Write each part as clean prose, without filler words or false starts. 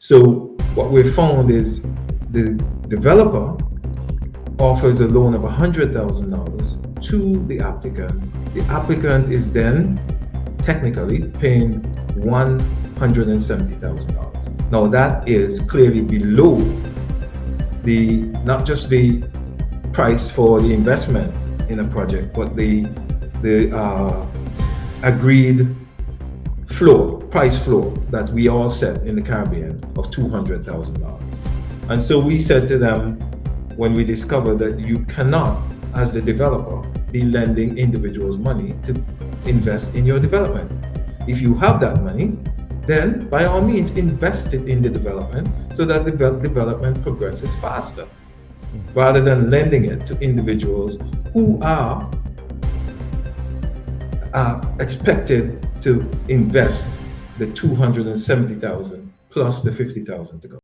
So what we found is the developer offers a loan of $100,000 to the applicant. The applicant is then technically paying $170,000. Now that is clearly below the not just the price for the investment in a project, but the agreed price floor that we all set in the Caribbean of $200,000. And so we said to them when we discovered that you cannot, as the developer, be lending individuals money to invest in your development. If you have that money, then by all means invest it in the development so that the development progresses faster, rather than lending it to individuals who are expected to invest the 270,000 plus the 50,000 to go.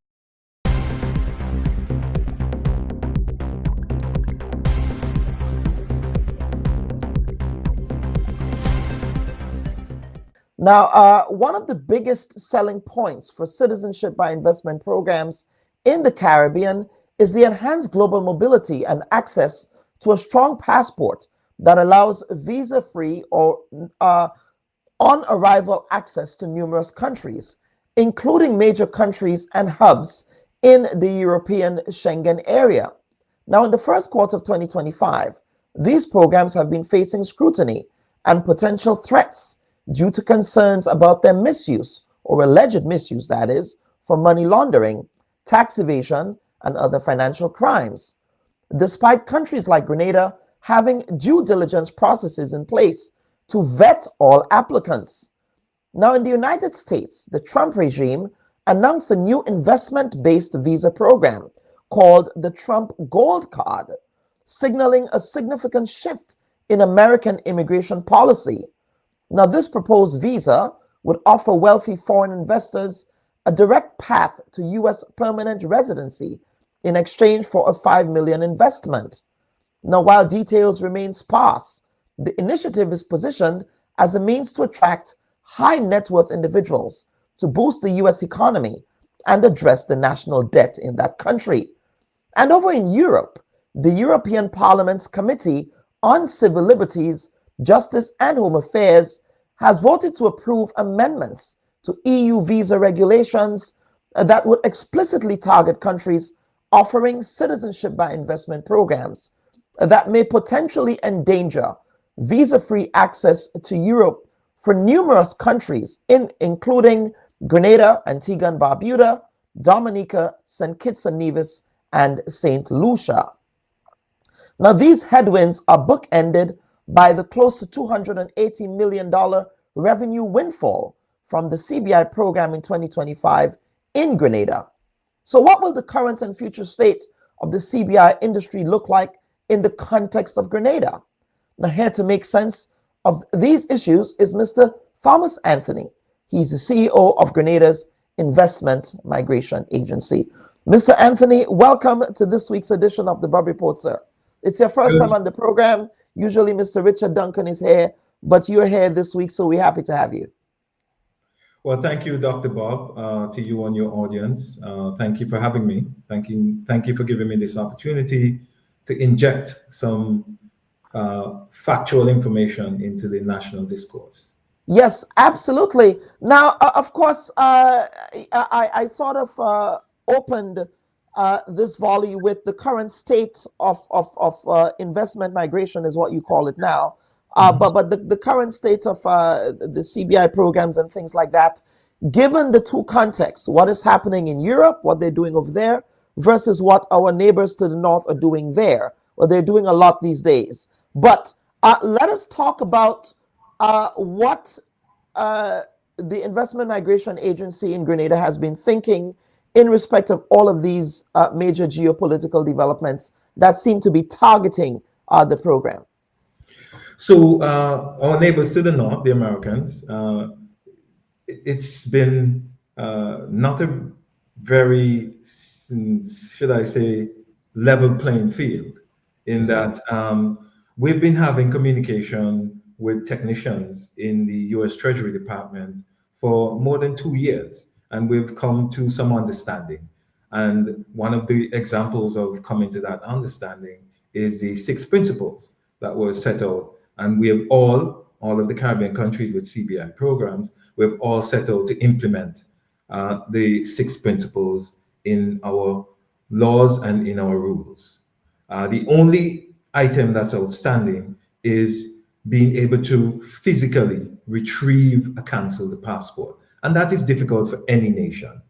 Now, one of the biggest selling points for citizenship by investment programs in the Caribbean is the enhanced global mobility and access to a strong passport that allows visa-free or on-arrival access to numerous countries, including major countries and hubs in the European Schengen area. Now, in the first quarter of 2025, these programs have been facing scrutiny and potential threats due to concerns about their misuse, or alleged misuse, that is, for money laundering, tax evasion, and other financial crimes. Despite countries like Grenada having due diligence processes in place to vet all applicants. Now, in the United States, the Trump regime announced a new investment-based visa program called the Trump Gold Card, signaling a significant shift in American immigration policy. Now, this proposed visa would offer wealthy foreign investors a direct path to U.S. permanent residency in exchange for a $5 million investment. Now, while details remain sparse, the initiative is positioned as a means to attract high net worth individuals to boost the U.S. economy and address the national debt in that country. And over in Europe, the European Parliament's Committee on Civil Liberties, Justice and Home Affairs has voted to approve amendments to EU visa regulations that would explicitly target countries offering citizenship by investment programs that may potentially endanger visa-free access to Europe for numerous countries, including Grenada, Antigua and Barbuda, Dominica, St. Kitts and Nevis, and St. Lucia. Now, these headwinds are bookended by the close to $280 million revenue windfall from the CBI program in 2025 in Grenada. So what will the current and future state of the CBI industry look like in the context of Grenada? Now, here to make sense of these issues is Mr. Thomas Anthony. He's the CEO of Grenada's Investment Migration Agency. Mr. Anthony, welcome to this week's edition of the Bob Report, sir. It's your first time on the program. Usually Mr. Richard Duncan is here, but you're here this week, so we're happy to have you. Well, thank you, Dr. Bob, to you and your audience. Thank you for having me. Thank you for giving me this opportunity to inject some factual information into the national discourse. Yes, absolutely. Now, of course, I sort of opened this volley with the current state of investment migration, is what you call it now. But the current state of the CBI programs and things like that, given the two contexts, what is happening in Europe, what they're doing over there, versus what our neighbors to the north are doing there. Well, they're doing a lot these days. But let us talk about what the Investment Migration Agency in Grenada has been thinking in respect of all of these major geopolitical developments that seem to be targeting the program. So our neighbors to the north, the Americans, it's been not a very, should I say, level playing field, in that we've been having communication with technicians in the U.S. Treasury Department for more than 2 years. and we've come to some understanding. And one of the examples of coming to that understanding is the six principles that were set out. And we have all of the Caribbean countries with CBI programs, we've all set out to implement the six principles in our laws and in our rules. The only item that's outstanding is being able to physically retrieve a cancelled passport. And that is difficult for any nation,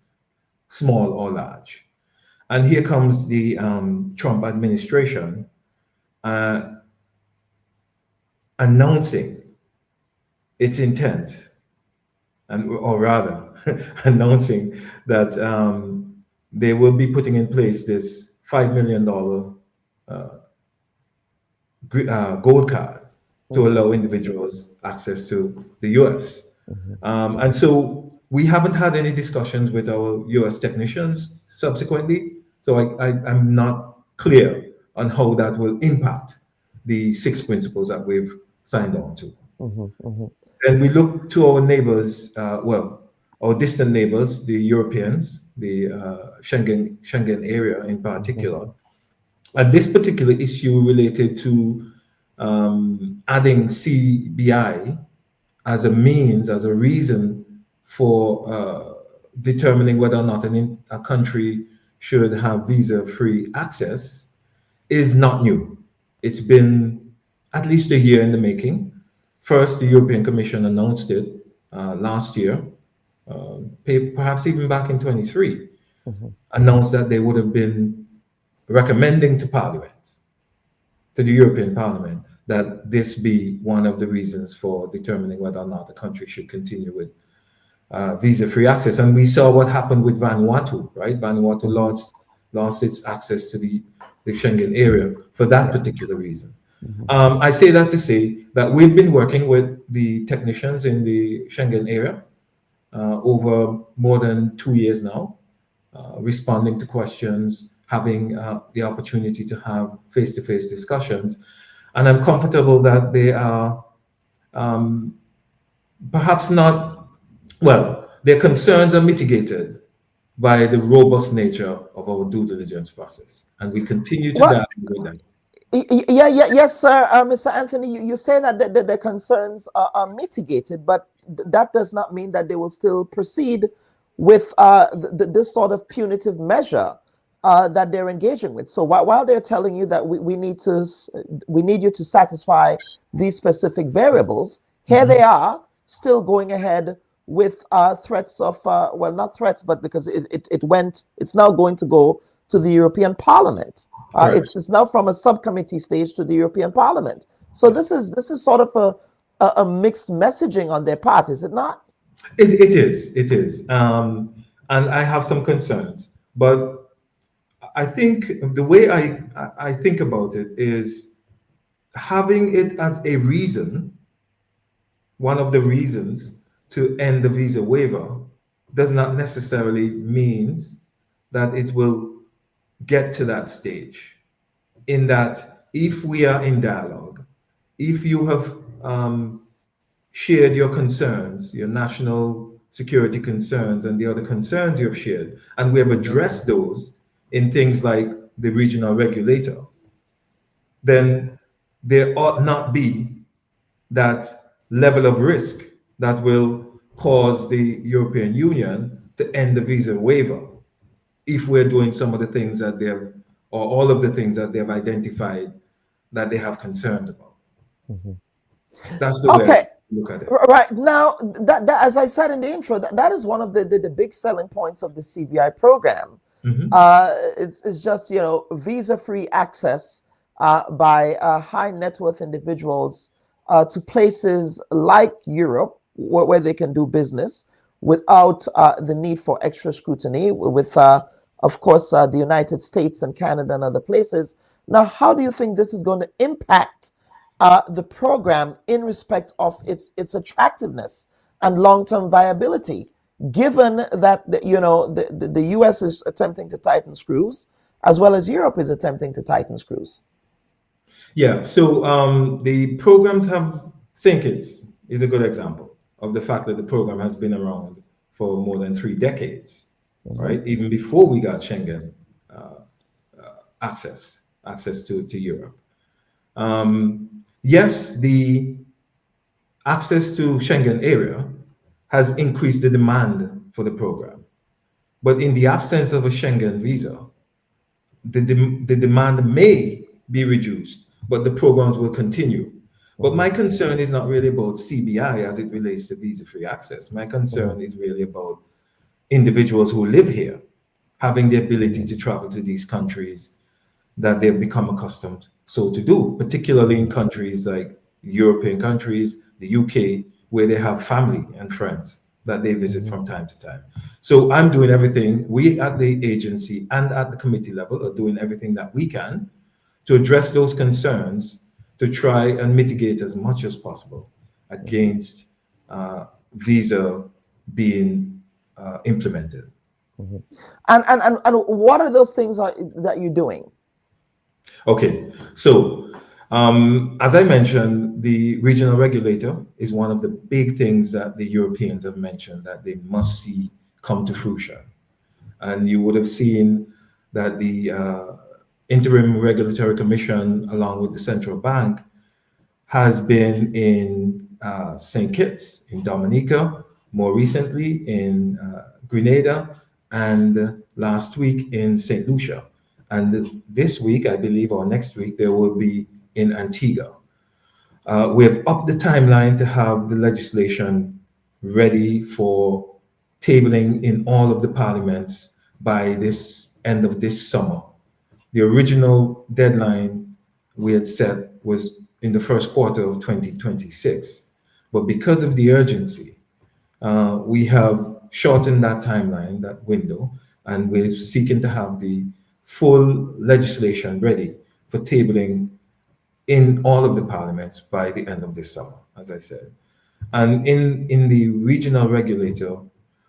small or large. And here comes the Trump administration uh, announcing its intent, and or rather, announcing that they will be putting in place this $5 million gold card to allow individuals access to the US. And so we haven't had any discussions with our US technicians subsequently. So I'm not clear on how that will impact the six principles that we've signed on to. And we look to our neighbors, our distant neighbors, the Europeans, the Schengen area in particular. And this particular issue related to adding CBI as a means, as a reason for determining whether or not a country should have visa-free access is not new. It's been at least a year in the making. First, the European Commission announced it last year, perhaps even back in 23, announced that they would have been recommending to Parliament, to the European Parliament, that this be one of the reasons for determining whether or not the country should continue with visa-free access. And we saw what happened with Vanuatu, right? Vanuatu lost its access to the Schengen area for that particular reason. I say that to say that we've been working with the technicians in the Schengen area over more than 2 years now, responding to questions, having the opportunity to have face-to-face discussions. And I'm comfortable that they are perhaps not, well, their concerns are mitigated by the robust nature of our due diligence process. And we continue to dialogue with them. Yes, sir. Mr. Anthony, you say that the concerns are mitigated, but that does not mean that they will still proceed with this sort of punitive measure that they're engaging with. So while they're telling you that we need you to satisfy these specific variables, here they are still going ahead with threats of well, not threats, but because it's now going to go to the European Parliament. It's now from a subcommittee stage to the European Parliament. So this is sort of a mixed messaging on their part, is it not? It is. And I have some concerns, but I think the way I think about it is having it as a reason, one of the reasons to end the visa waiver, does not necessarily means that it will get to that stage. In that, if we are in dialogue, if you have shared your concerns, your national security concerns, and the other concerns you have shared, and we have addressed those in things like the regional regulator, then there ought not be that level of risk that will cause the European Union to end the visa waiver if we're doing some of the things that they have, or all of the things that they have identified that they have concerns about. That's the way I look at it. Right now, that as I said in the intro, that is one of the big selling points of the CBI program. It's just, visa-free access by high net worth individuals to places like Europe where they can do business without the need for extra scrutiny with, of course, the United States and Canada and other places. Now, how do you think this is going to impact the program in respect of its attractiveness and long-term viability, given that the US is attempting to tighten screws, as well as Europe is attempting to tighten screws? Yeah, so the programs have, St. Kitts is a good example of the fact that the program has been around for more than 3 decades, right? Even before we got Schengen uh, access to Europe. Yes, the access to Schengen area has increased the demand for the program, but in the absence of a Schengen visa, the demand may be reduced, but the programs will continue. But my concern is not really about CBI as it relates to visa-free access. My concern is really about individuals who live here having the ability to travel to these countries that they've become accustomed so to do, particularly in countries like European countries, the UK, where they have family and friends that they visit from time to time. So I'm doing everything, we at the agency and at the committee level are doing everything that we can to address those concerns, to try and mitigate as much as possible against visa being implemented. And what are those things that you're doing? Okay, so as I mentioned, the regional regulator is one of the big things that the Europeans have mentioned that they must see come to fruition. And you would have seen that the Interim Regulatory Commission, along with the central bank, has been in St. Kitts, in Dominica, more recently in Grenada, and last week in St. Lucia. And this week, I believe, or next week, there will be in Antigua. We have upped the timeline to have the legislation ready for tabling in all of the parliaments by this end of this summer. The original deadline we had set was in the first quarter of 2026. But because of the urgency, we have shortened that timeline, that window, and we're seeking to have the full legislation ready for tabling in all of the parliaments by the end of this summer, as I said. And in the regional regulator,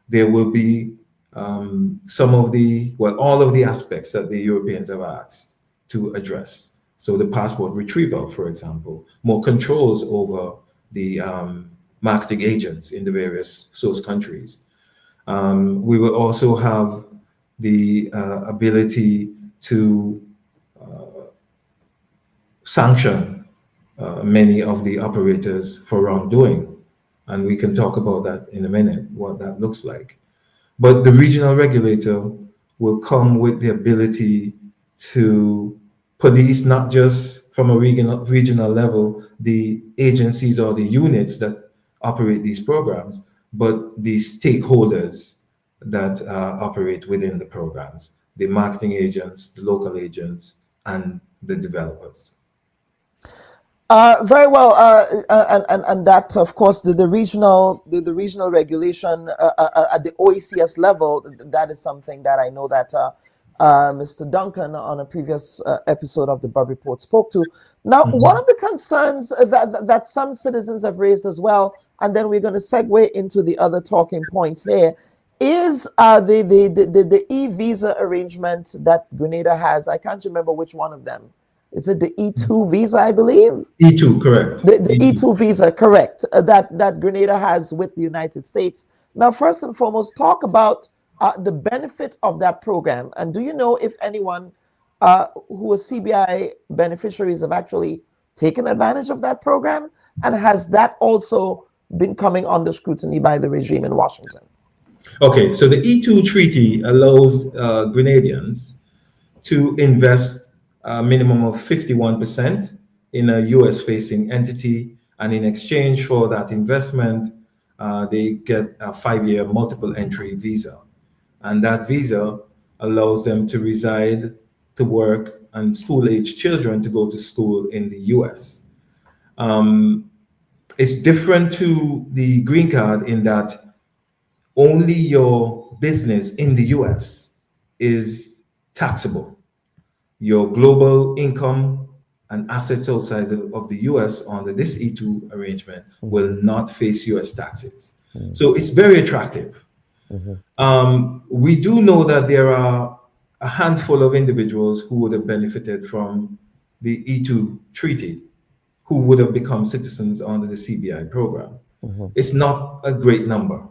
there will be some of the, well, all of the aspects that the Europeans have asked to address. So the passport retrieval, for example, more controls over the marketing agents in the various source countries. We will also have the ability to sanction many of the operators for wrongdoing. And we can talk about that in a minute, what that looks like. But the regional regulator will come with the ability to police not just from a regional level the agencies or the units that operate these programs, but the stakeholders that operate within the programs, the marketing agents, the local agents, and the developers. Very well, and that, of course, the regional regulation at the OECS level, that is something that I know that Mr. Duncan on a previous episode of the Bub Report spoke to. Now, one of the concerns that some citizens have raised as well, and then we're going to segue into the other talking points here, is the e-visa arrangement that Grenada has. I can't remember which one of them. Is it the E2 visa, I believe? E2, correct. The E2 visa, correct, that Grenada has with the United States. Now, first and foremost, talk about the benefit of that program. And do you know if anyone who are CBI beneficiaries have actually taken advantage of that program? And has that also been coming under scrutiny by the regime in Washington? Okay, so the E2 treaty allows Grenadians to invest a minimum of 51% in a US-facing entity, and in exchange for that investment, they get a 5-year multiple entry visa. And that visa allows them to reside, to work, and school-age children to go to school in the US. It's different to the green card in that only your business in the US is taxable. Your global income and assets outside of the US under this E2 arrangement will not face US taxes. So it's very attractive. We do know that there are a handful of individuals who would have benefited from the E2 treaty who would have become citizens under the CBI program. It's not a great number.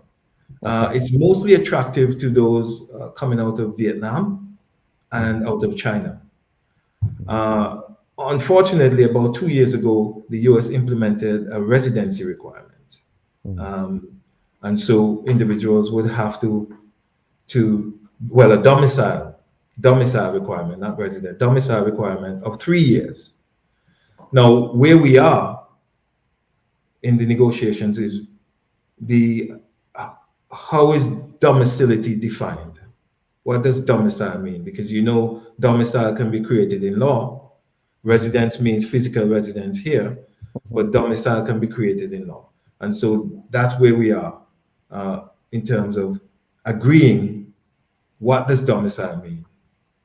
Okay. It's mostly attractive to those coming out of Vietnam and out of China. Uh, Unfortunately, about 2 years ago, the US implemented a residency requirement. Um, and so individuals would have to well, a domicile requirement, not resident, domicile requirement of 3 years. Now, where we are in the negotiations is the how is domicility defined? What does domicile mean? Because domicile can be created in law. Residence means physical residence here, but domicile can be created in law. And so that's where we are in terms of agreeing what does domicile mean.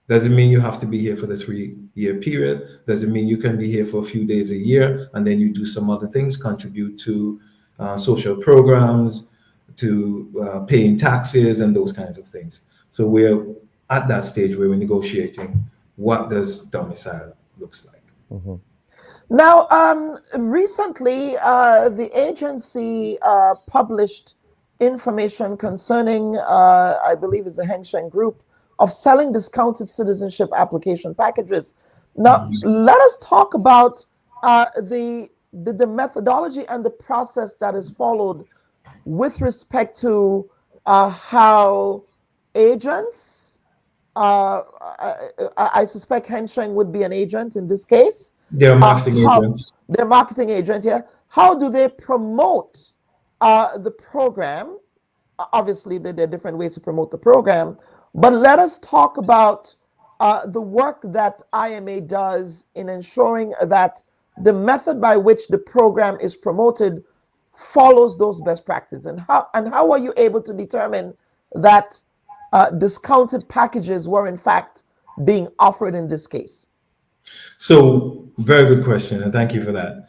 Does it mean you have to be here for the 3 year period? Does it mean you can be here for a few days a year and then you do some other things, contribute to social programs, to paying taxes and those kinds of things? So we're at that stage where we're negotiating what does domicile looks like. Now, recently, the agency published information concerning, I believe, it's the Heng Sheng Group, of selling discounted citizenship application packages. Now, let us talk about the methodology and the process that is followed with respect to how agents, I suspect Heng Sheng would be an agent in this case. They're marketing agents. Their marketing agent, yeah. How do they promote the program? Obviously, there are different ways to promote the program, but let us talk about the work that IMA does in ensuring that the method by which the program is promoted follows those best practices. And how are you able to determine that discounted packages were in fact being offered in this case? So, very good question, and thank you for that.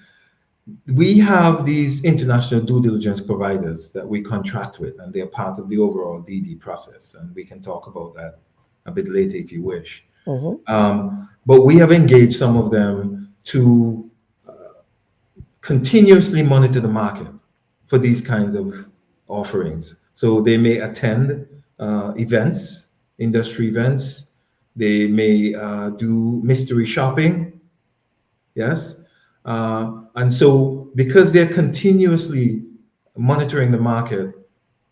We have these international due diligence providers that we contract with, and they're part of the overall DD process. And we can talk about that a bit later if you wish. But we have engaged some of them to continuously monitor the market for these kinds of offerings. So they may attend events, industry events. They may do mystery shopping. Yes. And so because they're continuously monitoring the market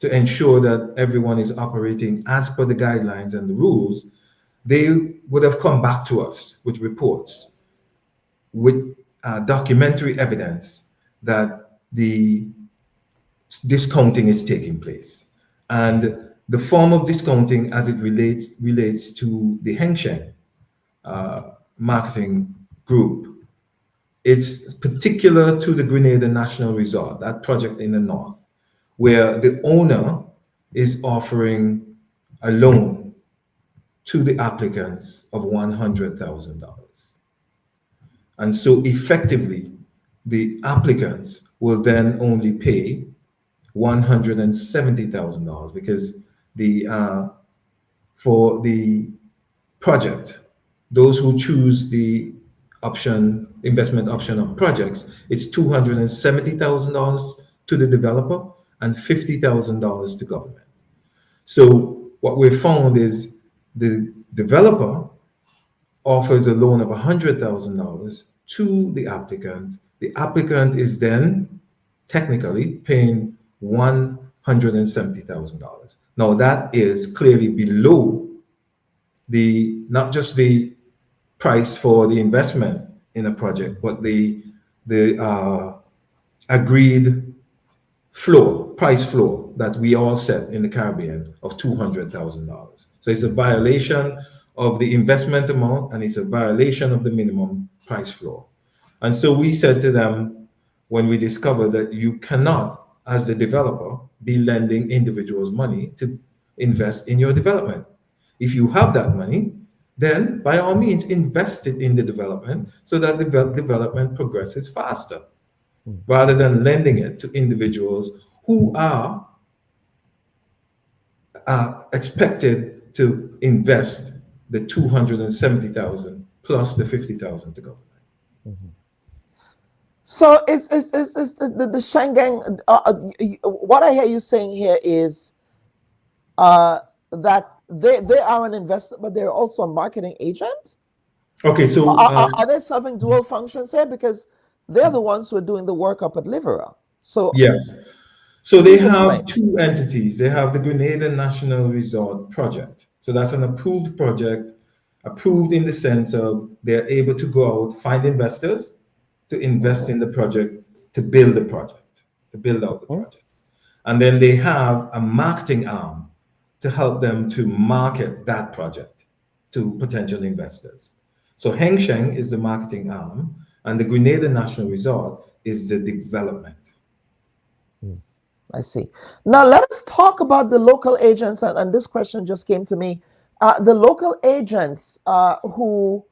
to ensure that everyone is operating as per the guidelines and the rules, they would have come back to us with reports, with documentary evidence that the discounting is taking place. And the form of discounting as it relates to the Heng Sheng marketing group, it's particular to the Grenada National Resort, that project in the north, where the owner is offering a loan to the applicants of $100,000. And so effectively, the applicants will then only pay $170,000 because for the project, those who choose the investment option of projects, it's $270,000 to the developer and $50,000 to government. So what we found is the developer offers a loan of $100,000 to the applicant. The applicant is then technically paying $170,000. Now that is clearly below not just the price for the investment in a project, but the agreed price floor that we all set in the Caribbean of $200,000. So it's a violation of the investment amount and it's a violation of the minimum price floor. And so we said to them when we discovered that you cannot, as the developer, be lending individuals money to invest in your development. If you have that money, then by all means invest it in the development so that the development progresses faster, rather than lending it to individuals who are expected to invest the $270,000 plus the $50,000 to government. So it's the Schengen. What I hear you saying here is that they are an investor, but they're also a marketing agent. Okay, so Are they serving dual functions here? Because they're the ones who are doing the work up at Livera. So yes. So they please have explain. two entities. They have the Grenada National Resort Project. So that's an approved project, approved in the sense of they're able to go out, find investors to invest Mhm, in the project, to build the project, to build out the mhm. project. And then they have a marketing arm to help them to market that project to potential investors. So Heng Sheng is the marketing arm, and the Grenada National Resort is the development. I see. Now let us talk about the local agents, and this question just came to me. The local agents who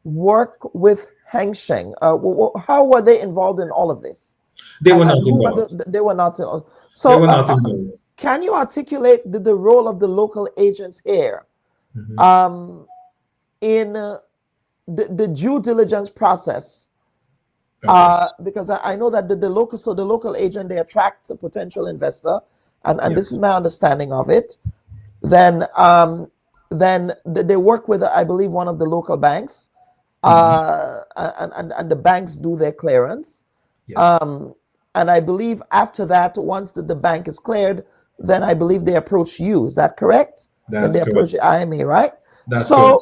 work with Heng Sheng, how were they involved in all of this? They were And not who were involved. they were not in. They So were not involved. can you articulate the role of the local agents here Mhm. um, in the due diligence process? Okay. Because I know that the local agent, they attract a potential investor, and this is Yes. my understanding of it. Then they work with, I believe, one of the local banks, Mhm. and the banks do their clearance. Yes. Um, and I believe after that, once the bank is cleared, then I believe they approach you. Is that correct? Then That's they correct. approach the IMA, right? That's correct. So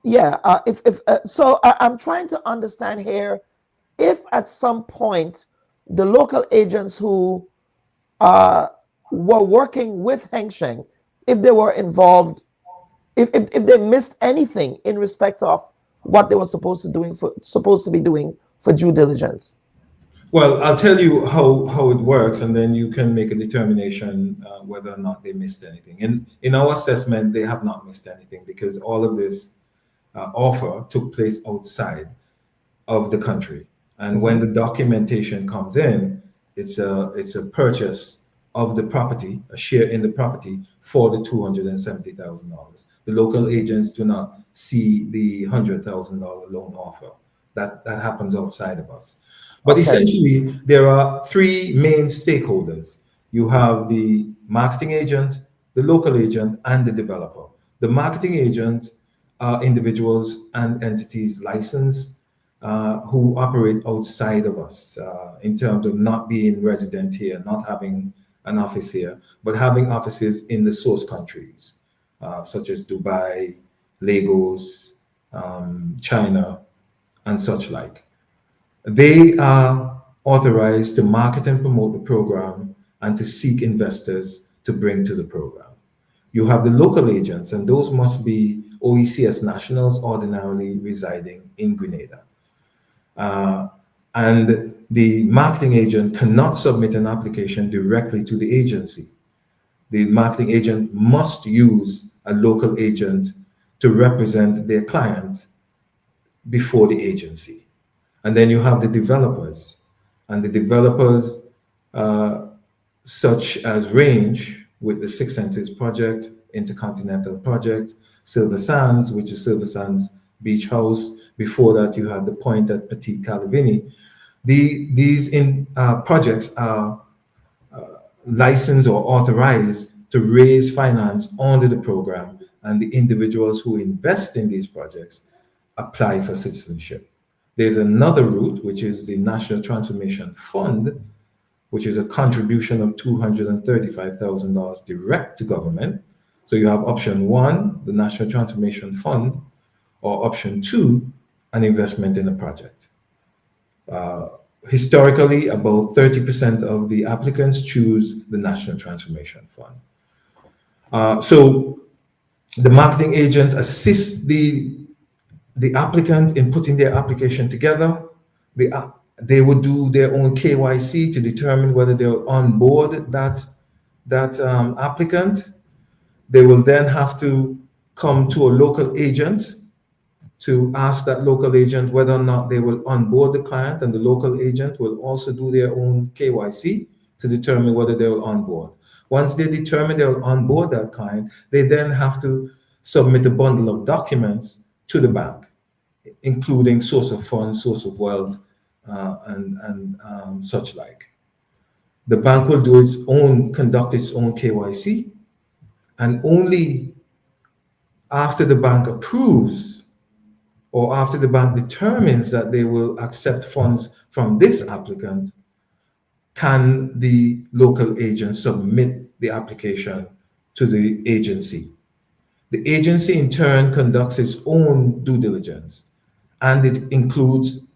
yeah, if so, I'm trying to understand here if at some point the local agents who uh, were working with Heng Sheng, if they were involved, if they missed anything in respect of what they were supposed to be doing for due diligence. Well, I'll tell you how it works, and then you can make a determination whether or not they missed anything. In our assessment, they have not missed anything because all of this offer took place outside of the country. And when Mhm. the documentation comes in, it's a purchase of the property, a share in the property for the $270,000. The local agents do not see the $100,000 loan offer. That happens outside of us. But Okay. essentially, there are three main stakeholders. You have the marketing agent, the local agent, and the developer. The marketing agent are individuals and entities licensed who operate outside of us in terms of not being resident here, not having an office here, but having offices in the source countries, such as Dubai, Lagos, China, and such like. They are authorized to market and promote the program and to seek investors to bring to the program. You have the local agents, and those must be OECS nationals ordinarily residing in Grenada. Uh, and the marketing agent cannot submit an application directly to the agency. The marketing agent must use a local agent to represent their client before the agency. And then you have the developers, and the developers, uh, such as Range with the Six Senses Project, Intercontinental Project, Silver Sands, which is Silver Sands Beach House. Before that, you had the Point at Petit Calavini. These projects are licensed or authorized to raise finance under the program, and the individuals who invest in these projects apply for citizenship. There's another route, which is the National Transformation Fund, which is a contribution of $235,000 direct to government. So you have option one, the National Transformation Fund, or option two, an investment in a project. Uh, Historically, about 30% of the applicants choose the National Transformation Fund. So the marketing agents assist the applicant in putting their application together. They would do their own KYC to determine whether they're on board that applicant. They will then have to come to a local agent to ask that local agent whether or not they will onboard the client, and the local agent will also do their own KYC to determine whether they will onboard. Once they determine they will onboard that client, they then have to submit a bundle of documents to the bank, including source of funds, source of wealth, and such like. The bank will do its own, conduct its own KYC, and only after the bank approves or after the bank determines that they will accept funds from this applicant can the local agent submit the application to the agency. The agency in turn conducts its own due diligence, and it includes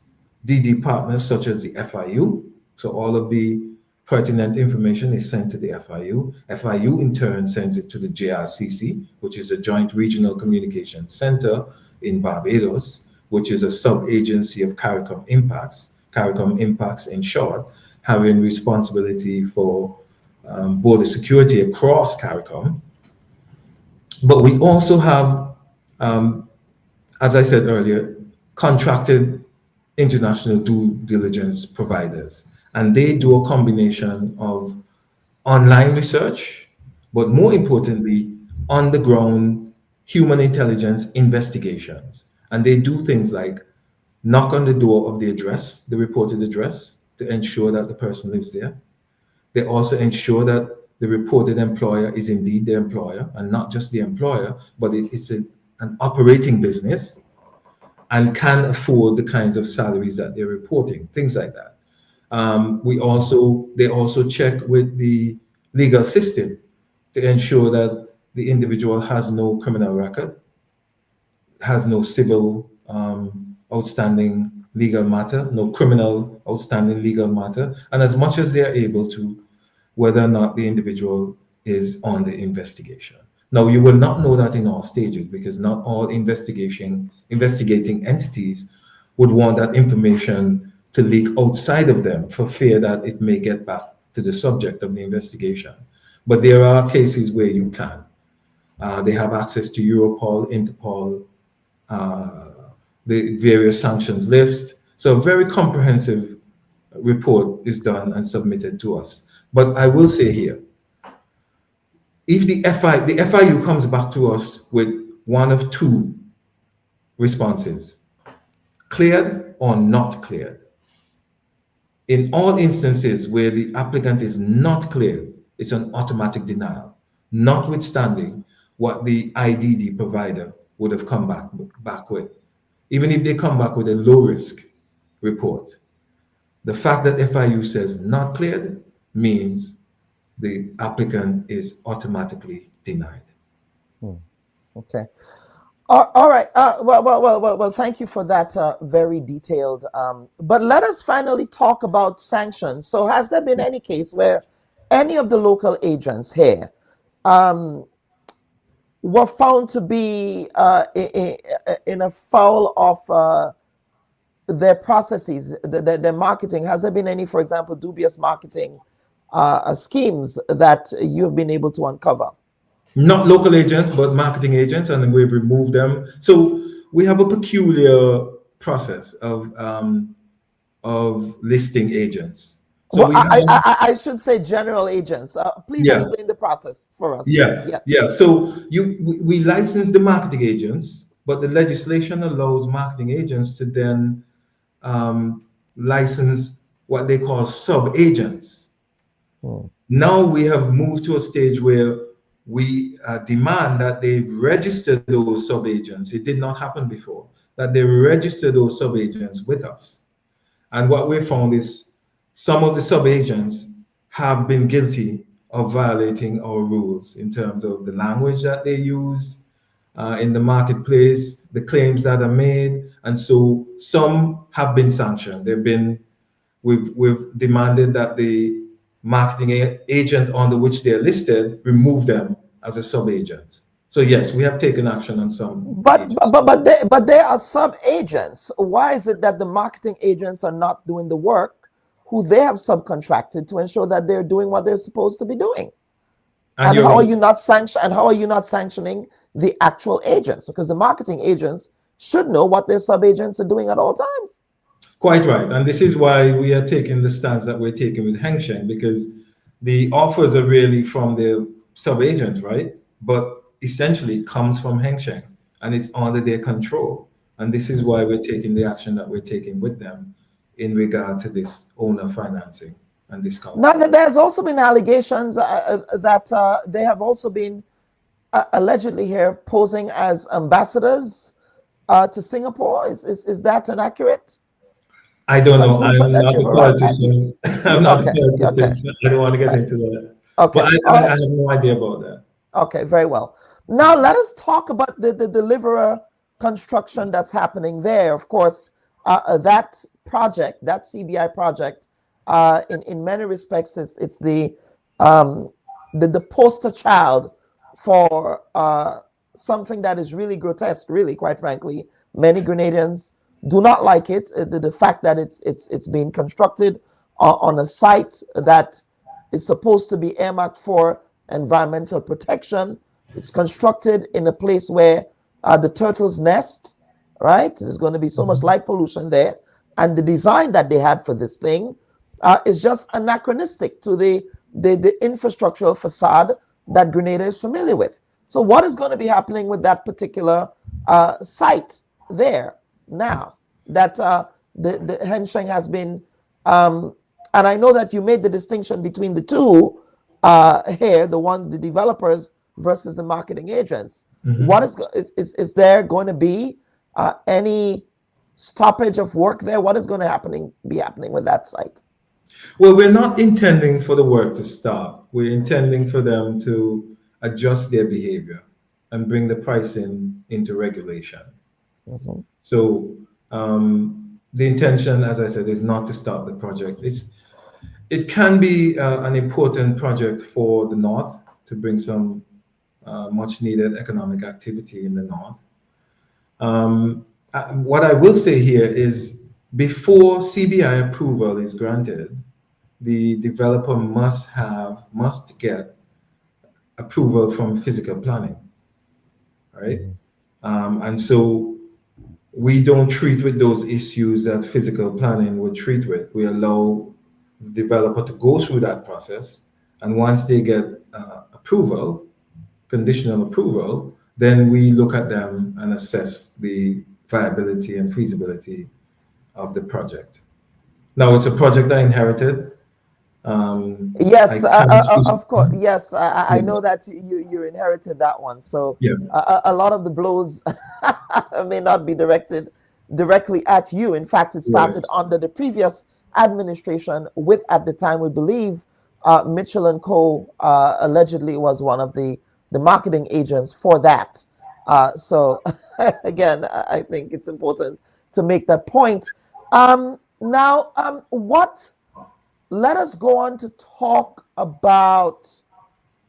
DD partners such as the FIU. So all of the pertinent information is sent to the FIU. FIU in turn sends it to the JRCC, which is a Joint Regional Communication Center in Barbados, which is a sub-agency of CARICOM Impacts. CARICOM Impacts, in short, having responsibility for border security across CARICOM. But we also have, as I said earlier, contracted international due diligence providers. And they do a combination of online research, but more importantly, on the ground human intelligence investigations. And they do things like knock on the door of the address, the reported address, to ensure that the person lives there. They also ensure that the reported employer is indeed the employer, and not just the employer, but it's an operating business and can afford the kinds of salaries that they're reporting, things like that. They also check with the legal system to ensure that the individual has no criminal record, has no civil outstanding legal matter, no criminal outstanding legal matter, and as much as they are able to, whether or not the individual is on the investigation. Now, you will not know that in all stages because not all investigating entities would want that information to leak outside of them for fear that it may get back to the subject of the investigation. But there are cases where you can. They have access to Europol, Interpol, the various sanctions list. So a very comprehensive report is done and submitted to us. But I will say here, if the FIU comes back to us with one of two responses, cleared or not cleared. In all instances where the applicant is not cleared, it's an automatic denial, notwithstanding what the IDD provider would have come back with. Even if they come back with a low risk report, the fact that FIU says not cleared means the applicant is automatically denied. Okay. All right. Well. Thank you for that very detailed. But let us finally talk about sanctions. So, has there been any case where any of the local agents here were found to be in a foul of their processes, their marketing? Has there been any, for example, dubious marketing schemes that you've been able to uncover? Not local agents, but marketing agents, and we've removed them. So we have a peculiar process of listing agents. So well, I should say general agents. Please explain the process for us. Yes. So we license the marketing agents, but the legislation allows marketing agents to then license what they call sub-agents. Now we have moved to a stage where we demand that they register those sub-agents. It did not happen before, that they register those sub-agents with us. And what we found is some of the sub-agents have been guilty of violating our rules in terms of the language that they use in the marketplace, the claims that are made. And so some have been sanctioned. We've demanded that the marketing agent under which they're listed remove them as a sub-agent. So yes, we have taken action on some. But they are sub-agents. Why is it that the marketing agents are not doing the work who they have subcontracted to ensure that they're doing what they're supposed to be doing? And how are you not sanctioning the actual agents? Because the marketing agents should know what their sub-agents are doing at all times. Quite right. And this is why we are taking the stance that we're taking with Heng Sheng, because the offers are really from the sub-agent, right? But essentially it comes from Heng Sheng and it's under their control. And this is why we're taking the action that we're taking with them in regard to this owner financing and discount. Now, there's also been allegations that they have also been allegedly here posing as ambassadors to Singapore. Is that an accurate I don't know. conclusion I'm that not you've a arrived at? politician. I'm not a Okay, okay, politician. I don't want to get into that. okay. But I All right. have no idea about that. Okay, very well. Now let us talk about the deliverer construction that's happening there. Of course, that project, that CBI project, in many respects, it's the poster child for something that is really grotesque. Really, quite frankly, many Grenadians do not like it. The fact that it's being constructed on a site that is supposed to be earmarked for environmental protection. It's constructed in a place where the turtles nest, right? There's going to be so much light pollution there. And the design that they had for this thing is just anachronistic to the infrastructural facade that Grenada is familiar with. So what is going to be happening with that particular site there now that the Hensheng has been, and I know that you made the distinction between the two here, the developers versus the marketing agents. What is there going to be any stoppage of work there? What is going to be happening with that site? Well, we're not intending for the work to stop. We're intending for them to adjust their behavior and bring the pricing into regulation. So the intention, as I said, is not to stop the project. It can be an important project for the North to bring some much needed economic activity in the North. What I will say here is before CBI approval is granted, the developer must get approval from physical planning, right? And so we don't treat with those issues that physical planning would treat with. We allow the developer to go through that process, and once they get approval, conditional approval, then we look at them and assess the viability and feasibility of the project. Now, it's a project I inherited. Yes, of course. Yes, I know that you inherited that one. So yeah. A lot of the blows may not be directly at you. In fact, it started under the previous administration with, at the time, we believe, Mitchell and Co. Allegedly was one of the marketing agents for that. So again, I think it's important to make that point. Now, let us go on to talk about,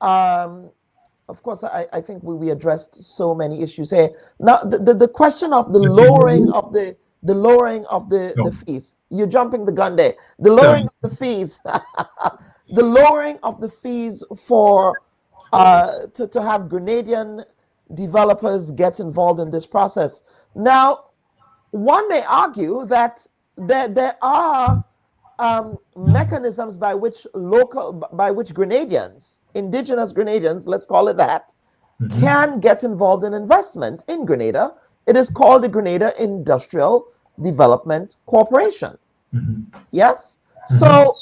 of course, I think we addressed so many issues here. Now, the question of the lowering of the fees. You're jumping the gun there. The lowering of the fees, the lowering of the fees for to have Grenadian developers get involved in this process. Now, one may argue that there are mechanisms by which Grenadians, indigenous Grenadians, let's call it that, can get involved in investment in Grenada. It is called the Grenada Industrial Development Corporation. Yes? So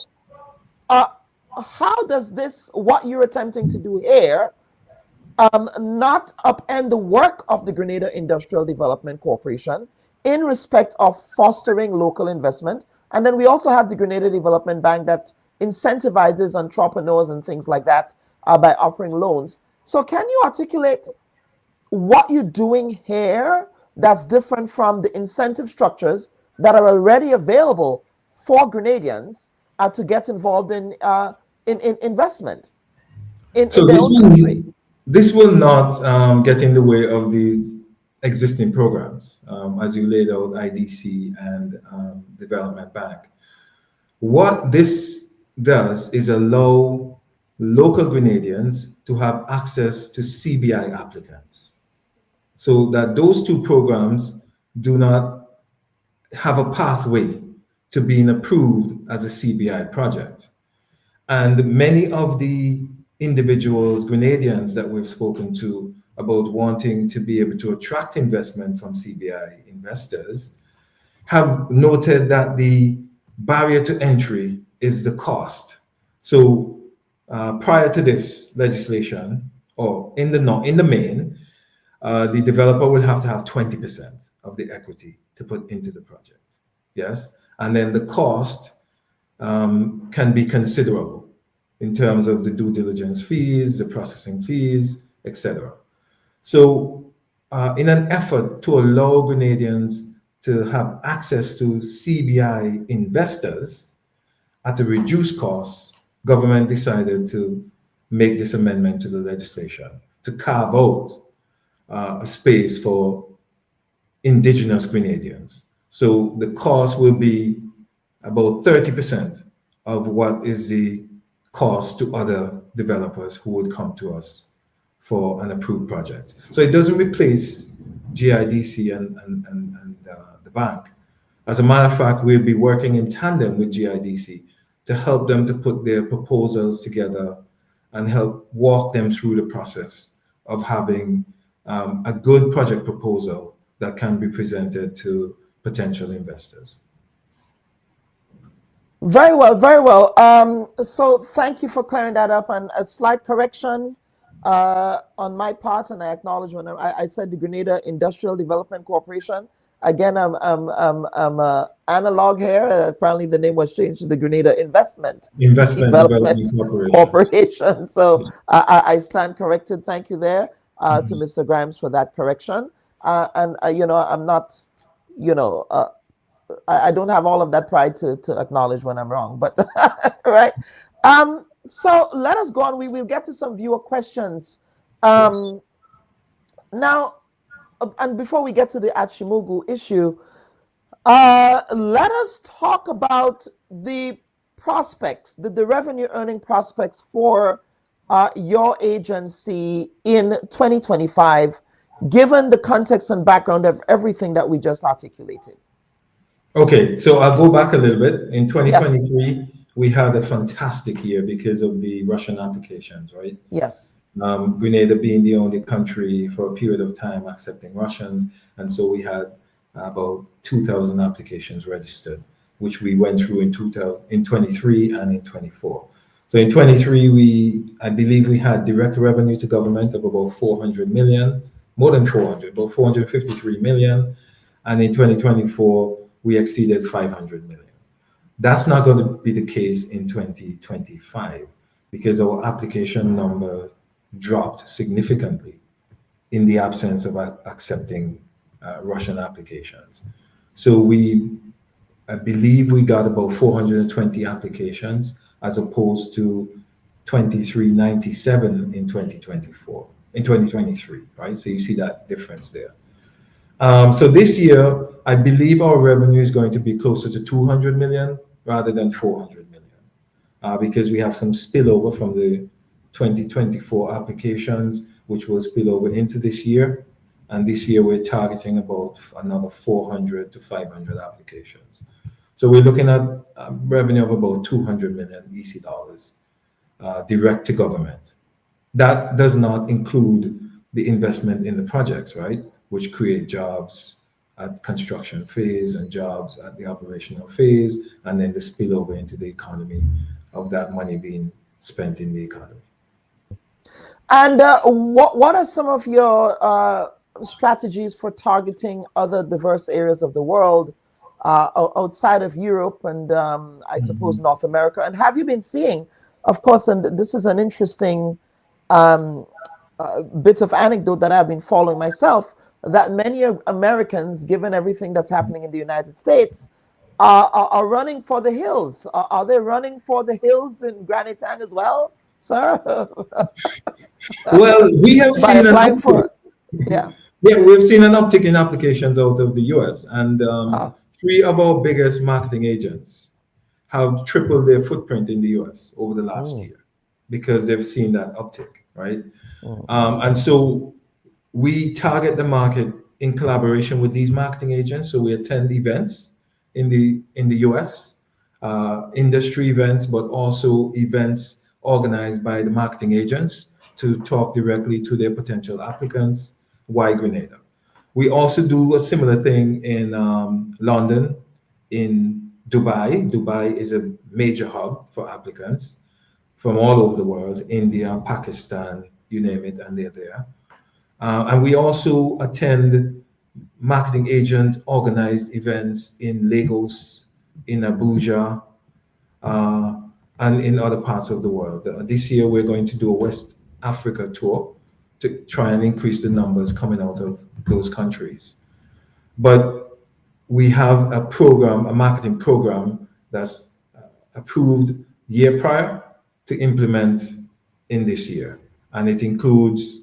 how does this, what you're attempting to do here, not upend the work of the Grenada Industrial Development Corporation in respect of fostering local investment? And then we also have the Grenada Development Bank that incentivizes entrepreneurs and things like that by offering loans. So can you articulate what you're doing here that's different from the incentive structures that are already available for Grenadians to get involved in investment in their own country? This will not get in the way of these existing programs, as you laid out, IDC and Development Bank. What this does is allow local Grenadians to have access to CBI applicants, so that those two programs do not have a pathway to being approved as a CBI project. And many of the individuals, Grenadians that we've spoken to about wanting to be able to attract investment from CBI investors, have noted that the barrier to entry is the cost. So prior to this legislation, or in the main, the developer will have to have 20% of the equity to put into the project. Yes, and then the cost can be considerable in terms of the due diligence fees, the processing fees, etc. So, in an effort to allow Grenadians to have access to CBI investors at a reduced cost, government decided to make this amendment to the legislation to carve out a space for indigenous Grenadians. So the cost will be about 30% of what is the cost to other developers who would come to us for an approved project. So it doesn't replace GIDC and the bank. As a matter of fact, we'll be working in tandem with GIDC to help them to put their proposals together and help walk them through the process of having a good project proposal that can be presented to potential investors. Very well, very well. So thank you for clearing that up. And a slight correction on my part, and I acknowledge when I said the Grenada Industrial Development Corporation. Again, I'm analog here. Apparently, the name was changed to the Grenada Investment Development Corporation. So I stand corrected. Thank you there to Mr. Grimes for that correction. And I'm not, I don't have all of that pride to acknowledge when I'm wrong, but right. So let us go on. We will get to some viewer questions. Now, and before we get to the Achimugwu issue, let us talk about the prospects, the revenue earning prospects for your agency in 2025, given the context and background of everything that we just articulated. Okay, so I'll go back a little bit. In 2023, we had a fantastic year because of the Russian applications, right? Yes. Grenada being the only country for a period of time accepting Russians. And so we had about 2,000 applications registered, which we went through in 23 and in 24. So in 23, I believe we had direct revenue to government of about 400 million, more than 400, about 453 million. And in 2024, we exceeded 500 million. That's not going to be the case in 2025 because our application number dropped significantly in the absence of accepting Russian applications. So I believe we got about 420 applications as opposed to 2397 in 2023, right? So you see that difference there. So this year, I believe our revenue is going to be closer to 200 million rather than 400 million because we have some spillover from the 2024 applications, which will spill over into this year. And this year, we're targeting about another 400 to 500 applications. So we're looking at revenue of about 200 million EC dollars direct to government. That does not include the investment in the projects, right? Which create jobs at construction phase and jobs at the operational phase, and then the spillover into the economy of that money being spent in the economy. And what are some of your strategies for targeting other diverse areas of the world outside of Europe and I suppose North America? And have you been seeing, of course, and this is an interesting bit of anecdote that I've been following myself, that many Americans, given everything that's happening in the United States, are running for the hills. Are they running for the hills in Granite Tang as well, sir? Well, we have seen an uptick. We've seen an uptick in applications out of the US, and 3 of our biggest marketing agents have tripled their footprint in the US over the last year because they've seen that uptick, right? And so we target the market in collaboration with these marketing agents. So we attend events in the US, industry events, but also events organized by the marketing agents to talk directly to their potential applicants. Why Grenada? We also do a similar thing in London, in Dubai. Dubai is a major hub for applicants from all over the world, India, Pakistan, you name it, and they're there. And we also attend marketing agent organized events in Lagos, in Abuja, uh, and in other parts of the world. This year, we're going to do a West Africa tour to try and increase the numbers coming out of those countries. But we have a program, a marketing program that's approved year prior to implement in this year. And it includes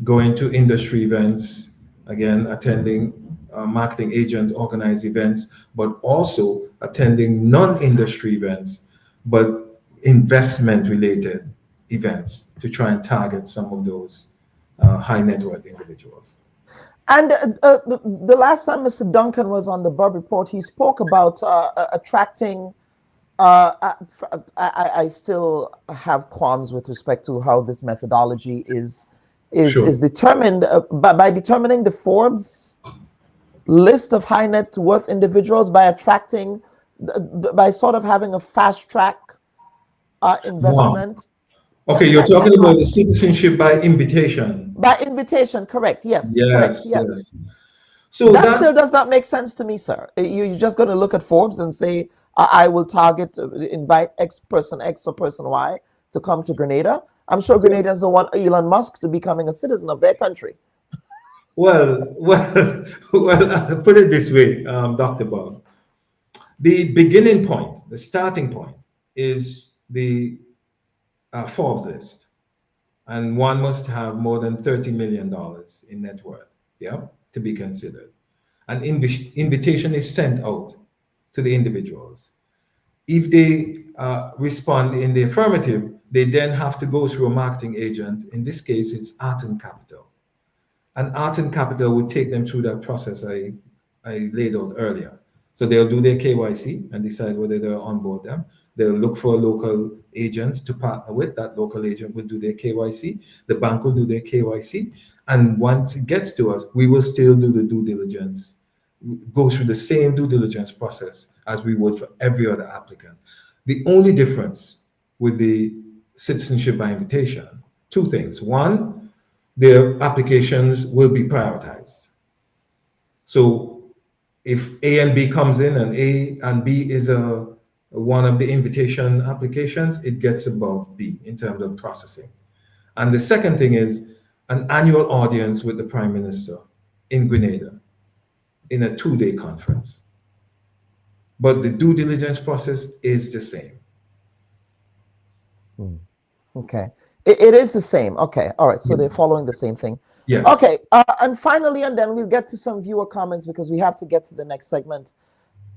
going to industry events, again, attending marketing agent organized events, but also attending non-industry events, but investment related events to try and target some of those high net worth individuals. And the last time Mr. Duncan was on the Bub Report, he spoke about attracting. I still have qualms with respect to how this methodology is Sure. determined by determining the Forbes list of high net worth individuals by attracting, by sort of having a fast track investment. Okay, you're talking about the citizenship by invitation. By invitation, correct? Yes, correct. Yes. So that still does not make sense to me, sir. You're just going to look at Forbes and say, I will target, invite X or person Y to come to Grenada. I'm sure Grenadians don't want Elon Musk to becoming a citizen of their country. Well, I'll put it this way, Dr. Bob. The beginning point, the starting point, is the Forbes list. And one must have more than $30 million in net worth, yeah, to be considered. An invitation is sent out to the individuals. If they respond in the affirmative, they then have to go through a marketing agent. In this case, it's Art and Capital. And Art and Capital would take them through that process I laid out earlier. So they'll do their KYC and decide whether they'll onboard them. They'll look for a local agent to partner with. That local agent will do their KYC. The bank will do their KYC. And once it gets to us, we will still do the due diligence, go through the same due diligence process as we would for every other applicant. The only difference with the citizenship by invitation, two things. One, their applications will be prioritized. So if A and B comes in and A and B is one of the invitation applications, it gets above B in terms of processing. And the second thing is an annual audience with the Prime Minister in Grenada in a 2-day conference. But the due diligence process is the same. Okay. It is the same. Okay. All right. So they're following the same thing. Yes. Okay. And finally, and then we'll get to some viewer comments because we have to get to the next segment.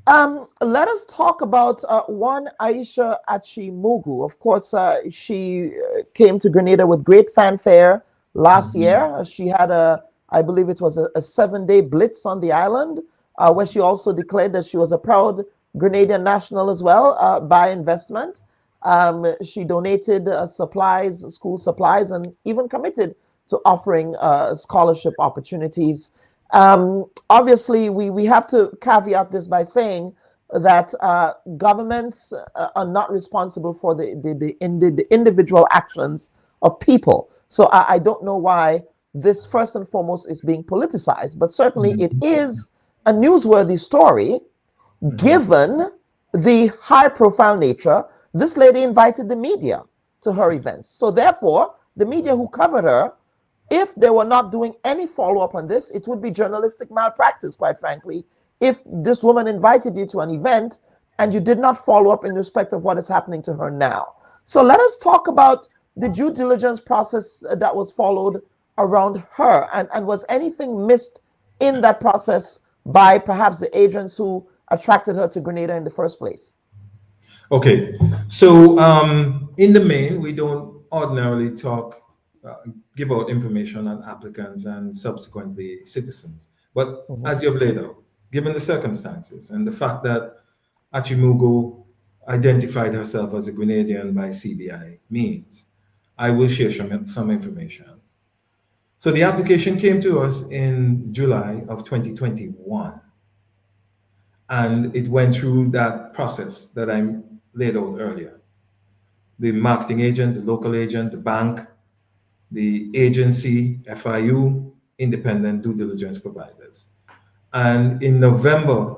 Let us talk about one Aisha Achimugu. Of course, she came to Grenada with great fanfare last year. She had I believe it was a 7-day blitz on the island, where she also declared that she was a proud Grenadian national as well, by investment. She donated supplies, school supplies, and even committed to offering scholarship opportunities. Obviously, we have to caveat this by saying that governments are not responsible for the individual actions of people. So I don't know why this first and foremost is being politicized, but certainly it is a newsworthy story given the high profile nature. This lady invited the media to her events. So therefore, the media who covered her, if they were not doing any follow-up on this, it would be journalistic malpractice, quite frankly, if this woman invited you to an event and you did not follow up in respect of what is happening to her now. So let us talk about the due diligence process that was followed around her, and was anything missed in that process by perhaps the agents who attracted her to Grenada in the first place? Okay, so in the main, we don't ordinarily give out information on applicants and subsequently citizens. But as you've laid out, given the circumstances and the fact that Achimugu identified herself as a Grenadian by CBI means, I will share some information. So the application came to us in July of 2021. And it went through that process that I laid out earlier. The marketing agent, the local agent, the bank, the agency, FIU, independent due diligence providers. And in November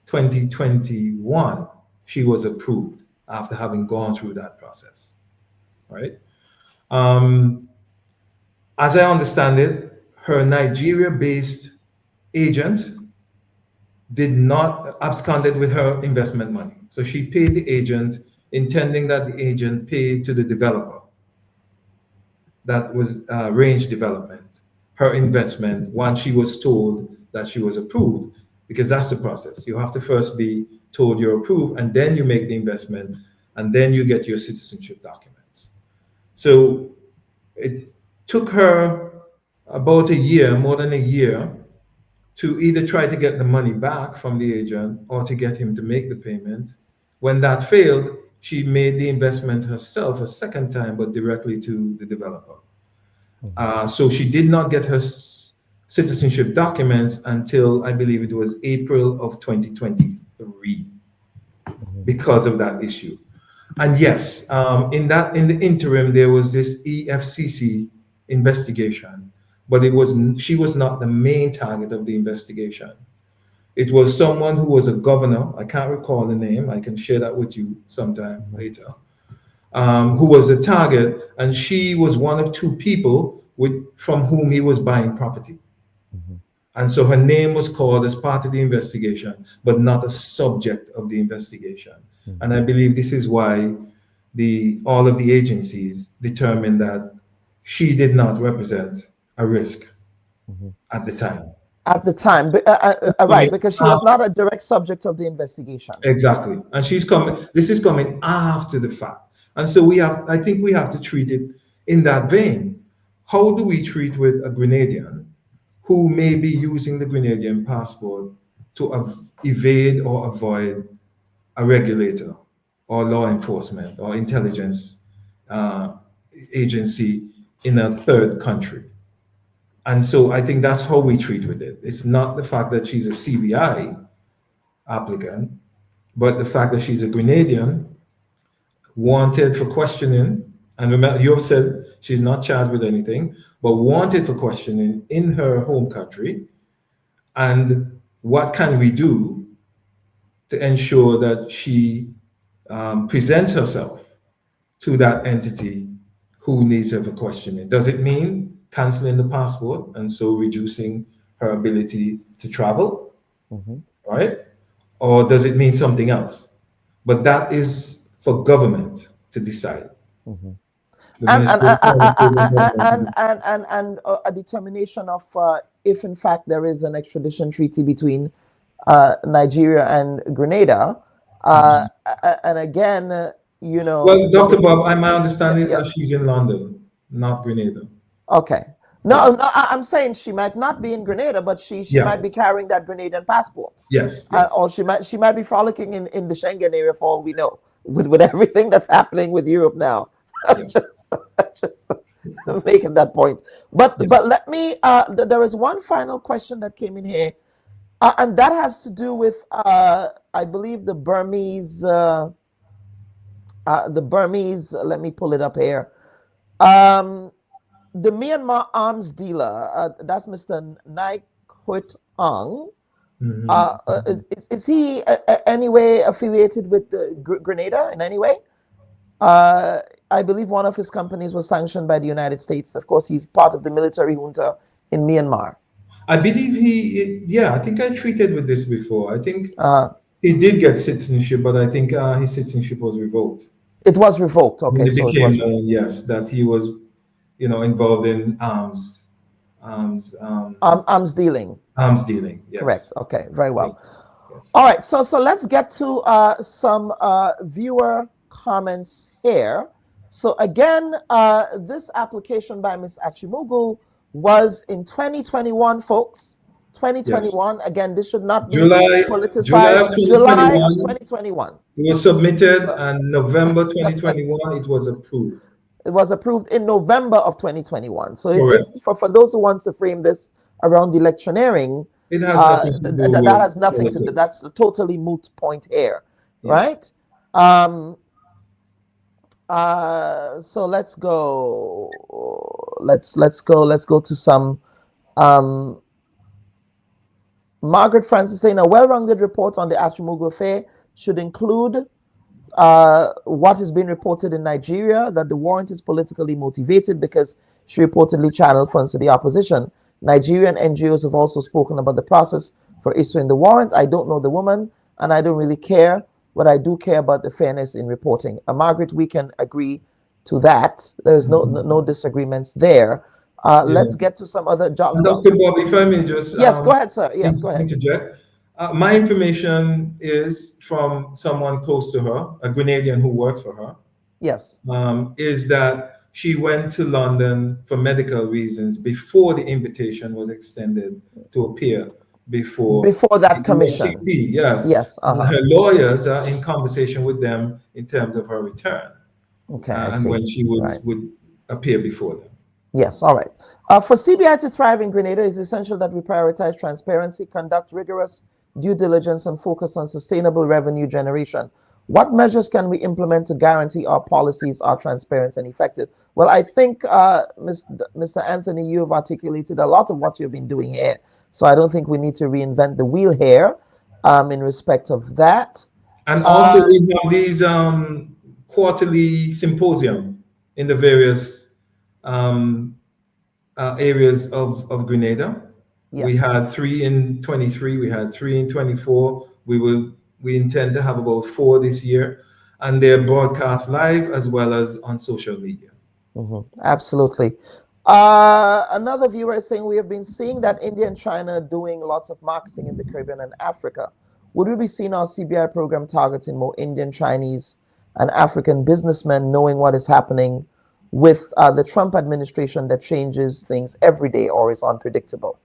2021, she was approved after having gone through that process, right? Um, as I understand it, her Nigeria-based agent did not absconded with her investment money. So she paid the agent, intending that the agent pay to the developer. That was range development, her investment once she was told that she was approved, because that's the process. You have to first be told you're approved, and then you make the investment, and then you get your citizenship documents. So it took her about a year, more than a year, to either try to get the money back from the agent or to get him to make the payment. When that failed, she made the investment herself a second time, but directly to the developer. So she did not get her citizenship documents until I believe it was April of 2023 because of that issue. And yes, in the interim, there was this EFCC investigation, but she was not the main target of the investigation. It was someone who was a governor. I can't recall the name. I can share that with you sometime later. Who was the target, and she was one of two people from whom he was buying property. And so her name was called as part of the investigation, but not a subject of the investigation. And I believe this is why all of the agencies determined that she did not represent a risk at the time. At the time, right, because she was not a direct subject of the investigation. Exactly. And this is coming after the fact. And so I think we have to treat it in that vein. How do we treat with a Grenadian who may be using the Grenadian passport to evade or avoid a regulator or law enforcement or intelligence agency in a third country? And so I think that's how we treat with it. It's not the fact that she's a CBI applicant, but the fact that she's a Grenadian, wanted for questioning. And remember, you have said she's not charged with anything, but wanted for questioning in her home country. And what can we do to ensure that she presents herself to that entity who needs her for questioning? Does it mean canceling the passport and so reducing her ability to travel? Right? Or does it mean something else? But that is for government to decide. And a determination of if in fact there is an extradition treaty between Nigeria and Grenada. And again, Well, Dr. Bob, my understanding is that she's in London, not Grenada. Okay. No, I'm saying she might not be in Grenada, but she might be carrying that Grenadian passport. Yes. Or she might be frolicking in the Schengen area for all we know, with everything that's happening with Europe now. just making that point. But let me. There is one final question that came in here, and that has to do with I believe the Burmese. Let me pull it up here. The Myanmar arms dealer, that's Mr. Naik Hut Ang. Is he anyway affiliated with Grenada in any way? I believe one of his companies was sanctioned by the United States. Of course, he's part of the military junta in Myanmar. I believe I think I treated with this before. I think he did get citizenship, but I think his citizenship was revoked. It was revoked. Okay, it became known, yes, that he was, involved in arms dealing. Arms dealing, yes. Correct. Okay, very well. Yes. All right, so let's get to some viewer comments here. So again, this application by Ms. Achimugu was in 2021, folks. 2021. Yes. Again, this should not be politicized. July of 2021. It was submitted, and November 2021, it was approved. It was approved in November of 2021. So if for those who want to frame this around electioneering, It has nothing to do That with has nothing to do. politics. That's a totally moot point here, Yes. right? So let's go. Let's go to some. Margaret Francis saying a well-rounded report on the Achimugwu affair should include what has been reported in Nigeria, that the warrant is politically motivated because she reportedly channeled funds to the opposition. Nigerian NGOs have also spoken about the process for issuing the warrant. I don't know the woman, and I don't really care, but I do care about the fairness in reporting. Margaret, we can agree to that. There's no disagreements there. Let's get to some other job. Dr. Bob, if I may just yes, go ahead, sir. Yes, go ahead. interject. My information is from someone close to her, a Grenadian who works for her. Yes. Is that she went to London for medical reasons before the invitation was extended to appear before that commission. Yes. Yes. Her lawyers are in conversation with them in terms of her return. Okay. And when she would appear before them. Yes, all right. For CBI to thrive in Grenada, it's essential that we prioritize transparency, conduct rigorous due diligence, and focus on sustainable revenue generation. What measures can we implement to guarantee our policies are transparent and effective? Well, I think, Mr. Anthony, you have articulated a lot of what you've been doing here. So I don't think we need to reinvent the wheel here in respect of that. And also, we have these quarterly symposium in the various areas of Grenada. Yes. We had 3 in 23, we had 3 in 24. We intend to have about 4 this year, and they're broadcast live as well as on social media. Absolutely. Another viewer is saying we have been seeing that India and China are doing lots of marketing in the Caribbean and Africa. Would we be seeing our CBI program targeting more Indian, Chinese, and African businessmen, knowing what is happening with the Trump administration that changes things every day or is unpredictable?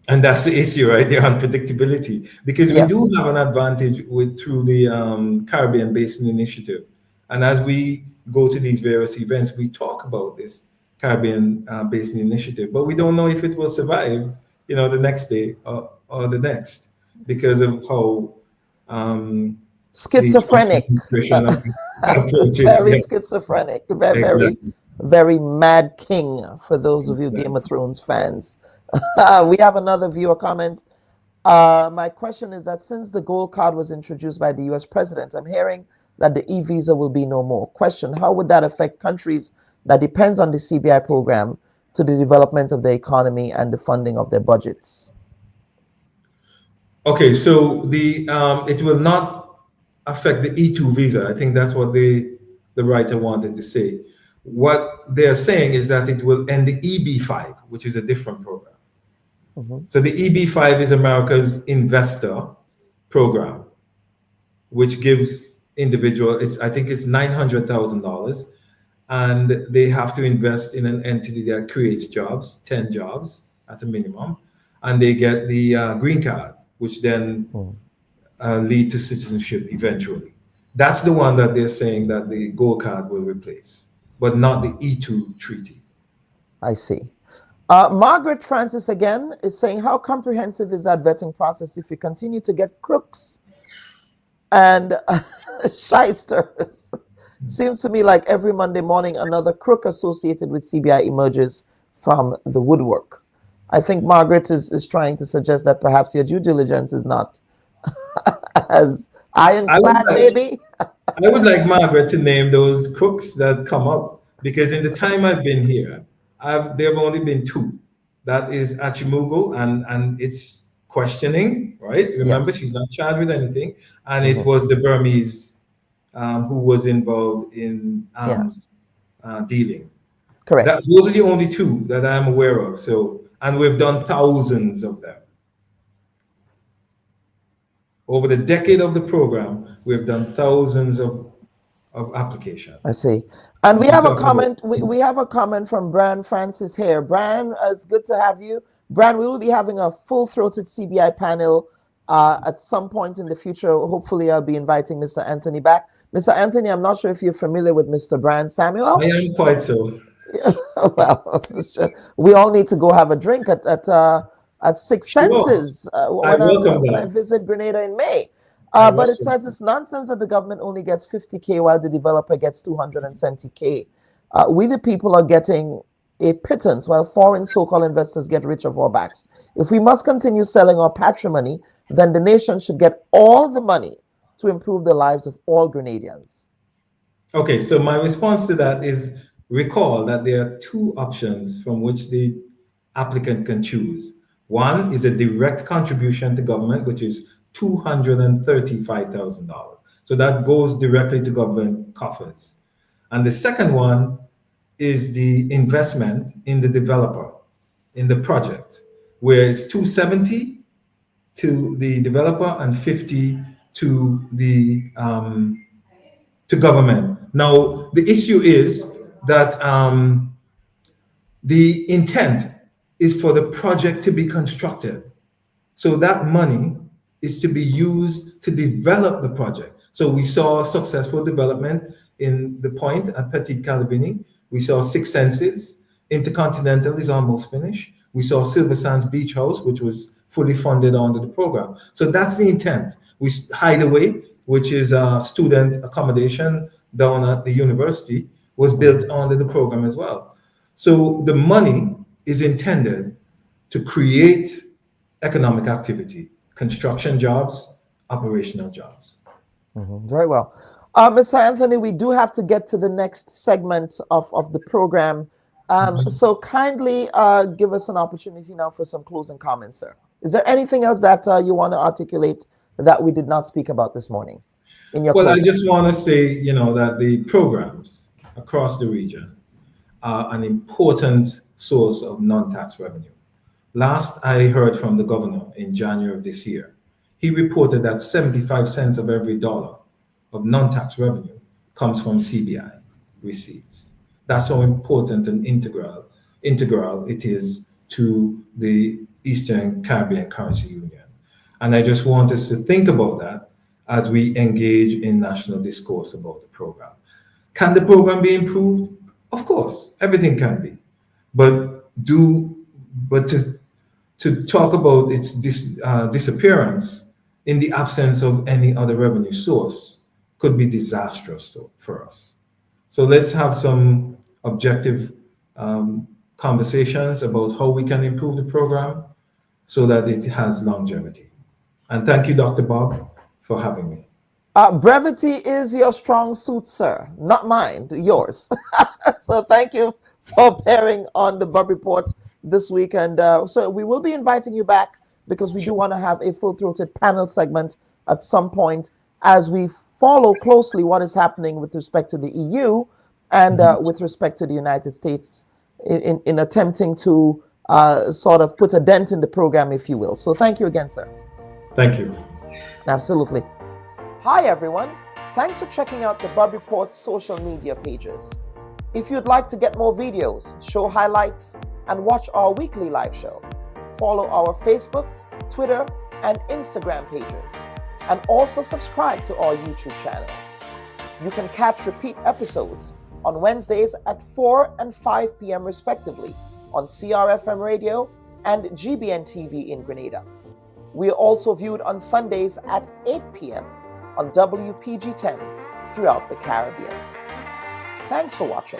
And that's the issue, right? The unpredictability, because we do have an advantage through the Caribbean Basin Initiative. And as we go to these various events, we talk about this Caribbean Basin Initiative, but we don't know if it will survive, the next day or the next, because of how schizophrenic very schizophrenic, very mad king, for those of you Game of Thrones fans. We have another viewer comment. My question is that since the gold card was introduced by the US president, I'm hearing that the e-visa will be no more. Question, how would that affect countries that depends on the CBI program to the development of their economy and the funding of their budgets? Okay, so it will not affect the E2 visa. I think that's what the writer wanted to say. What they're saying is that it will end the EB5, which is a different program. So the EB5 is America's investor program, which gives individual, I think it's $900,000, and they have to invest in an entity that creates jobs, 10 jobs at a minimum, and they get the green card, which then lead to citizenship eventually. That's the one that they're saying that the gold card will replace, but not the E2 treaty. I see. Margaret Francis again is saying, how comprehensive is that vetting process if we continue to get crooks and shysters? Seems to me like every Monday morning, another crook associated with CBI emerges from the woodwork. I think Margaret is trying to suggest that perhaps your due diligence is not as ironclad, maybe? I would like Margaret to name those crooks that come up, because in the time I've been here, there have only been 2. That is Achimugwu, and it's questioning, right? Remember, she's not charged with anything. And it was the Burmese who was involved in arms dealing. Correct. Those are the only 2 that I'm aware of. So, and we've done thousands of them. Over the decade of the program, we've done thousands of applications. I see. And we have a comment. We have a comment from Brian Francis here. Brian, it's good to have you. Brian, we will be having a full-throated CBI panel at some point in the future. Hopefully, I'll be inviting Mr. Anthony back. Mr. Anthony, I'm not sure if you're familiar with Mr. Brian Samuel. I am quite so. Well, we all need to go have a drink at at Six Sure. Senses I welcome when I that. visit Grenada in May. I But it welcome says it's nonsense that the government only gets 50K while the developer gets 270K. We the people are getting a pittance while foreign so-called investors get rich off our backs. If we must continue selling our patrimony, then the nation should get all the money to improve the lives of all Grenadians. Okay, so my response to that is recall that there are two options from which the applicant can choose. One is a direct contribution to government, which is $235,000. So that goes directly to government coffers. And the second one is the investment in the developer, in the project, where it's 270 to the developer and 50 to the to government. Now, the issue is that the intent is for the project to be constructed. So that money is to be used to develop the project. So we saw successful development in the Point at Petit Calvini. We saw Six Senses. Intercontinental is almost finished. We saw Silver Sands Beach House, which was fully funded under the program. So that's the intent. We Hideaway, which is student accommodation down at the university, was built under the program as well. So the money is intended to create economic activity, construction jobs, operational jobs. Very well. Mr. Anthony, we do have to get to the next segment of the program. So kindly give us an opportunity now for some closing comments, sir. Is there anything else that you want to articulate that we did not speak about this morning in your Well, I closing? just want to say, that the programs across the region are an important source of non-tax revenue. Last I heard from the governor in January of this year, he reported that 75 cents of every dollar of non-tax revenue comes from CBI receipts. That's how important and integral it is to the Eastern Caribbean Currency Union. And I just want us to think about that as we engage in national discourse about the program. Can the program be improved? Of course, everything can be. But to talk about its disappearance in the absence of any other revenue source could be disastrous for us. So let's have some objective conversations about how we can improve the program so that it has longevity. And thank you, Dr. Bob, for having me. Brevity is your strong suit, sir. Not mine, yours. So thank you for appearing on the Bob Report this week. And so we will be inviting you back because we do want to have a full-throated panel segment at some point as we follow closely what is happening with respect to the EU and with respect to the United States in attempting to sort of put a dent in the program, if you will. So thank you again, sir. Thank you. Absolutely. Hi, everyone. Thanks for checking out the Bob Report's social media pages. If you'd like to get more videos, show highlights, and watch our weekly live show, follow our Facebook, Twitter, and Instagram pages, and also subscribe to our YouTube channel. You can catch repeat episodes on Wednesdays at 4 and 5 p.m. respectively on CRFM Radio and GBN TV in Grenada. We are also viewed on Sundays at 8 p.m. on WPG 10 throughout the Caribbean. Thanks for watching.